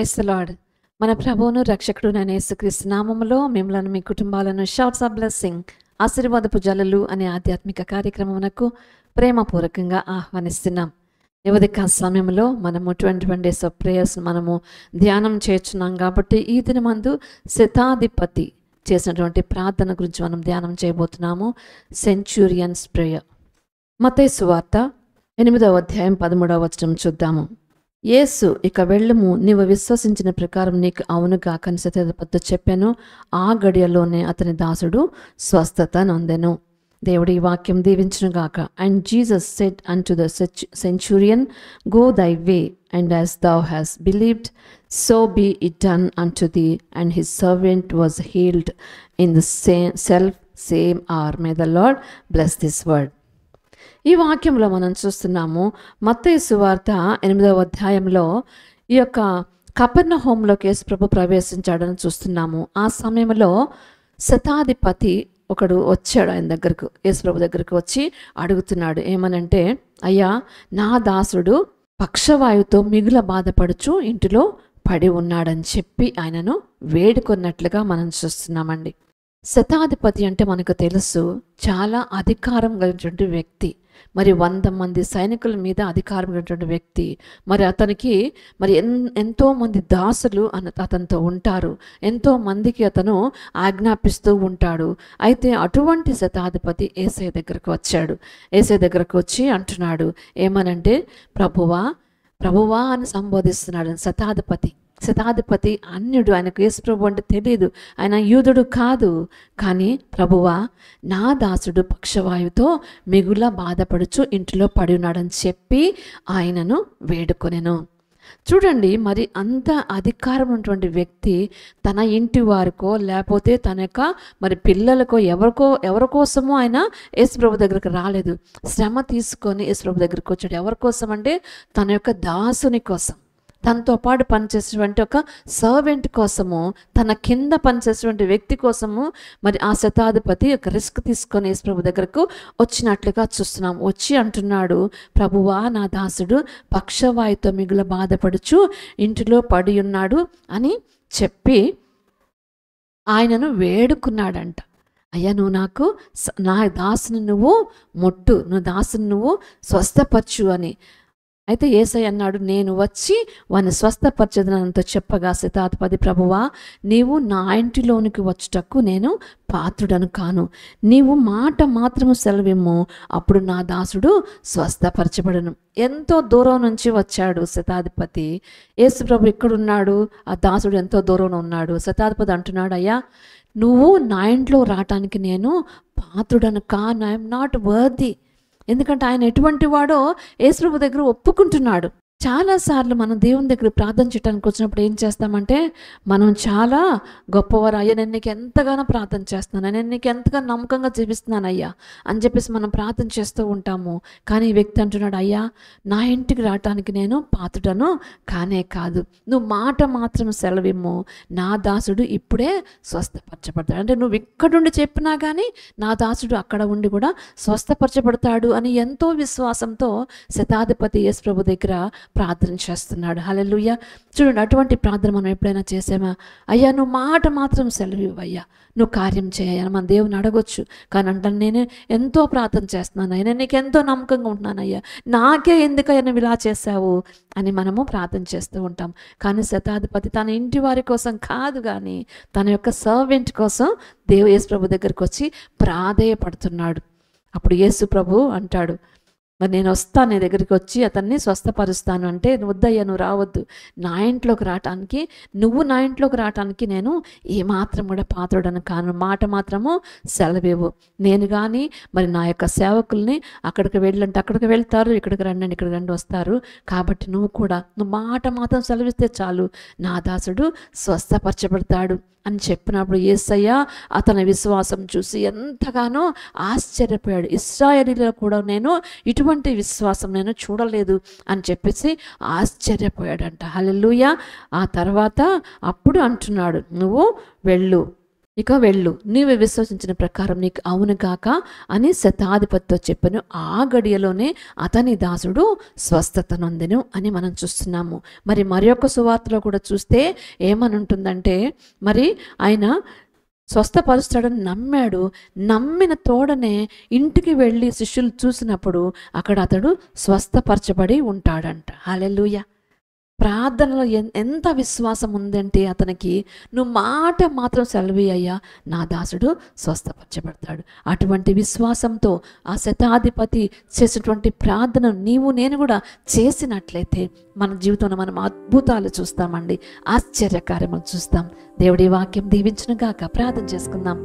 Praise the lord. మన ప్రభువును రక్షకుడునైన యేసుక్రీస్తు నామములో మిమ్మలను మీ కుటుంబాలను షార్ట్స్ ఆఫ్ బ్లెస్సింగ్ ఆశీర్వాదపు జలలు అనే ఆధ్యాత్మిక కార్యక్రమమునకు ప్రేమపూర్వకంగా ఆహ్వానిస్తున్నాం. ఈ ఉదయకాల సమయంలో మనము 21 డేస్ ఆఫ్ ప్రేయర్స్ మనము ధ్యానం చేస్తున్నాం కాబట్టి ఈ దినమందు శతాధిపతి చేసినటువంటి ప్రార్థన గురించి మనం ధ్యానం చేయబోతున్నాము. సెంచురియన్స్ ప్రేయర్. మత్తయి సువార్త 8వ అధ్యాయం 13వ వచనం చూద్దాము. యేసు, ఇక వెళ్ళుము, నీవు విశ్వసించిన ప్రకారం నీకు అవునుగా అని శతాధిపతితో చెప్పాను. ఆ గడియలోనే అతని దాసుడు స్వస్థత నొందెను. దేవుడి ఈ వాక్యం దీవించునుగాక. And Jesus said unto the centurion, go thy way, and as thou hast believed, so be it done unto thee. And his servant was healed in the same hour. May the Lord bless this word. ఈ వాక్యంలో మనం చూస్తున్నాము మత్తయి సువార్త 8వ అధ్యాయంలో ఈ యొక్క కపెర్నహూములోకి యేసు ప్రభు ప్రవేశించాడని చూస్తున్నాము. ఆ సమయంలో శతాధిపతి ఒకడు వచ్చాడు ఆయన దగ్గరకు, యేసు ప్రభు దగ్గరకు వచ్చి అడుగుతున్నాడు. ఏమనంటే, అయ్యా, నా దాసుడు పక్షవాయువుతో మిగుల బాధపడుచు ఇంటిలో పడి ఉన్నాడని చెప్పి ఆయనను వేడుకొన్నట్లుగా మనం చూస్తున్నామండి. శతాధిపతి అంటే మనకు తెలుసు, చాలా అధికారం కలిగినటువంటి వ్యక్తి, మరి 100 మంది సైనికుల మీద అధికారం కలిగినటువంటి వ్యక్తి. మరి అతనికి ఎంతో మంది దాసులు అతనితో ఉంటారు, ఎంతో మందికి అతను ఆజ్ఞాపిస్తూ ఉంటాడు. అయితే అటువంటి శతాధిపతి యేసయ్య దగ్గరకు వచ్చాడు. యేసయ్య దగ్గరకు వచ్చి అంటున్నాడు ఏమనంటే, ప్రభువా ప్రభువా అని సంబోధిస్తున్నాడు. శతాధిపతి అన్యుడు, ఆయనకు యేసు ప్రభు అంటే తెలియదు, ఆయన యూదుడు కాదు. కానీ ప్రభువా, నా దాసుడు పక్షవాయువుతో మిగుల బాధపడుచు ఇంటిలో పడి ఉన్నాడని చెప్పి ఆయనను వేడుకొనెను. చూడండి, మరి అంత అధికారం ఉన్నటువంటి వ్యక్తి తన ఇంటి వారికో లేకపోతే తన యొక్క మరి పిల్లలకో ఎవరి కోసమో ఆయన యేసు ప్రభు దగ్గరకు రాలేదు. శ్రమ తీసుకొని యేసు ప్రభు దగ్గరకు వచ్చాడు. ఎవరి కోసం అంటే తన యొక్క దాసుని కోసం, తనతో పాటు పనిచేసేటువంటి ఒక సర్వెంట్ కోసము, తన కింద పనిచేసేటువంటి వ్యక్తి కోసము మరి ఆ శతాధిపతి ఒక రిస్క్ తీసుకొని యేసు ప్రభు దగ్గరకు వచ్చినట్లుగా చూస్తున్నాం. వచ్చి అంటున్నాడు, ప్రభువా, నా దాసుడు పక్షవాయుతో మిగుల బాధపడుచు ఇంటిలో పడి ఉన్నాడు అని చెప్పి ఆయనను వేడుకున్నాడంట. అయ్యా, నువ్వు నాకు నా దాసుని నువ్వు ముట్టు, దాసుని నువ్వు స్వస్థపరచు అని. అయితే యేసయ్య అన్నాడు, నేను వచ్చి వాని స్వస్థపరచదనంతో చెప్పగా శతాధిపతి, ప్రభువా, నీవు నా ఇంటిలోనికి వచ్చుటకు నేను పాత్రుడను కాను. నీవు మాట మాత్రము సెలవిమ్ము, అప్పుడు నా దాసుడు స్వస్థపరచబడను. ఎంతో దూరం నుంచి వచ్చాడు శతాధిపతి. యేసు ప్రభు ఎక్కడున్నాడు? ఆ దాసుడు ఎంతో దూరంలో ఉన్నాడు. శతాధిపతి అంటున్నాడు, అయ్యా, నువ్వు నా ఇంట్లో రావటానికి నేను పాత్రుడను కాను. I'm not worthy. ఎందుకంటే ఆయన ఎటువంటి వాడో యేసు ప్రభు దగ్గర ఒప్పుకుంటున్నాడు. చాలాసార్లు మనం దేవుని దగ్గర ప్రార్థన చేయడానికి వచ్చినప్పుడు ఏం చేస్తామంటే, మనం చాలా గొప్పవారు, అయ్యా నేను నీకు ఎంతగానో ప్రార్థన చేస్తున్నాను, నేను నీకు ఎంతగానో నమ్మకంగా జీవిస్తున్నాను అయ్యా అని చెప్పేసి మనం ప్రార్థన చేస్తూ ఉంటాము. కానీ ఈ వ్యక్తి అంటున్నాడు, అయ్యా, నా ఇంటికి రావటానికి నేను పాత్రుడను కానే కాదు. నువ్వు మాట మాత్రం సెలవిమ్ము, నా దాసుడు ఇప్పుడే స్వస్థపరచబడతాడు. అంటే నువ్వు ఇక్కడుండి చెప్పినా కానీ నా దాసుడు అక్కడ ఉండి కూడా స్వస్థపరచబడతాడు అని ఎంతో విశ్వాసంతో శతాధిపతి యేసు ప్రభు దగ్గర ప్రార్థన చేస్తున్నాడు. హల్లెలూయా. చూడండి, అటువంటి ప్రార్థన మనం ఎప్పుడైనా చేసామా? అయ్యా, నువ్వు మాట మాత్రం సెలవివ్వయ్యా, నువ్వు కార్యం చేయ మన దేవుని అడగొచ్చు. కానీ అంటాను, నేను ఎంతో ప్రార్థన చేస్తున్నాను అయ్యా, నేను నీకు ఎంతో నమ్మకంగా ఉంటున్నానయ్యా, నాకే ఎందుకయ్యా నువ్వు ఇలా చేశావు అని మనము ప్రార్థన చేస్తూ ఉంటాం. కానీ శతాధిపతి తన ఇంటి వారి కోసం కాదు, కానీ తన యొక్క సర్వెంట్ కోసం యేసు ప్రభు దగ్గరికి వచ్చి ప్రాధేయపడుతున్నాడు. అప్పుడు యేసు ప్రభు అంటాడు, మరి నేను వస్తాను, నీ దగ్గరికి వచ్చి అతన్ని స్వస్థపరుస్తాను అంటే, వద్దయ్యా, నువ్వు రావద్దు. నా ఇంట్లోకి రావటానికి నేను ఏమాత్రం కూడా పాత్రుడను కాను. మాట మాత్రము సెలవేవు. నేను కానీ మరి నా యొక్క సేవకుల్ని అక్కడికి వెళ్ళంటే అక్కడికి వెళ్తారు, ఇక్కడికి రండి వస్తారు. కాబట్టి నువ్వు మాట మాత్రం సెలవిస్తే చాలు, నా దాసుడు స్వస్థపరచబడతాడు అని చెప్పినప్పుడు యేసయ్య అతని విశ్వాసం చూసి ఎంతగానో ఆశ్చర్యపోయాడు. ఇశ్రాయేలీలో కూడా నేను ఇటువంటి విశ్వాసం నేను చూడలేదు అని చెప్పేసి ఆశ్చర్యపోయాడంట. హల్లెలూయా. ఆ తర్వాత అప్పుడు అంటున్నాడు, నువ్వు వెళ్ళు, ఇక వెళ్ళు, నీవు విశ్వసించిన ప్రకారం నీకు అవును గాక అని శతాధిపతితో చెప్పాను. ఆ గడియలోనే అతని దాసుడు స్వస్థత నొందెను అని మనం చూస్తున్నాము. మరి యొక్క సువార్తలో కూడా చూస్తే ఏమని ఉంటుందంటే, మరి ఆయన స్వస్థపరుస్తాడని నమ్మాడు. నమ్మిన తోడనే ఇంటికి వెళ్ళి శిష్యులు చూసినప్పుడు అక్కడ అతడు స్వస్థపరచబడి ఉంటాడంట. హల్లెలూయా. ప్రార్థనలో ఎంత విశ్వాసం ఉందంటే అతనికి, నువ్వు మాట మాత్రం సెలవి అయ్యా, నా దాసుడు స్వస్థపరచబడతాడు. అటువంటి విశ్వాసంతో ఆ శతాధిపతి చేసినటువంటి ప్రార్థన నీవు నేను కూడా చేసినట్లయితే మన జీవితంలో మనం అద్భుతాలు చూస్తామండి, ఆశ్చర్యకార్యములు చూస్తాం. దేవుడి వాక్యం దీవించును గాక. ప్రార్థన చేసుకుందాం.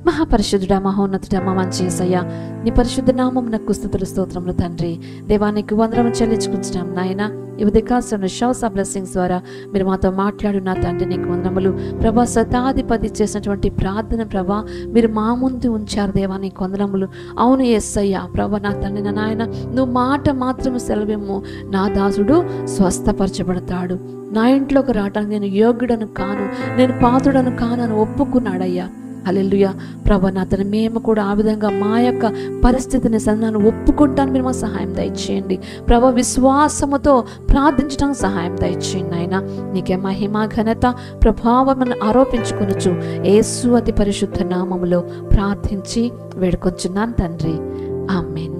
మహాపరిశుద్ధుడా, మహోన్నతుడా, మా మంచి యేసయ్యా, నీ పరిశుద్ధ నామమునకు స్తుతులు స్తోత్రములు తండ్రి. దేవానికి వందనము చెల్లించుకుంటున్నాం నాయన. ఈ ఉదయకాలంలో షౌట్స్ ఆఫ్ బ్లెస్సింగ్స్ ద్వారా మీరు మాతో మాట్లాడిన తండ్రి నీకు వందనములు ప్రభా. శతాధిపతి చేసినటువంటి ప్రార్థన ప్రభా మీరు మా ముందు ఉంచారు దేవా, నీకు వందనములు. అవును యేసయ్యా ప్రభా, నా తండ్రి నా నాయన, నువ్వు మాట మాత్రము సెలవేమో, నా దాసుడు స్వస్థపరచబడతాడు. నా ఇంట్లోకి రావడానికి నేను యోగ్యుడను కాను, నేను పాత్రుడను కాను అని ఒప్పుకున్నాడయ్యా. హల్లెలూయా ప్రభా. నా తన మేము కూడా ఆ విధంగా మా యొక్క పరిస్థితిని నన్ను ఒప్పుకుంటాను. మీరు మాకు సహాయం దయచేయండి ప్రభా. విశ్వాసముతో ప్రార్థించడానికి సహాయం దయచేయండి నాయన. నీకే మహిమ ఘనత ప్రభావం ఆరోపించుకొనుచు యేసు అతి పరిశుద్ధ నామములో ప్రార్థించి వేడుకొంచున్నాను తండ్రి. ఆమేన్.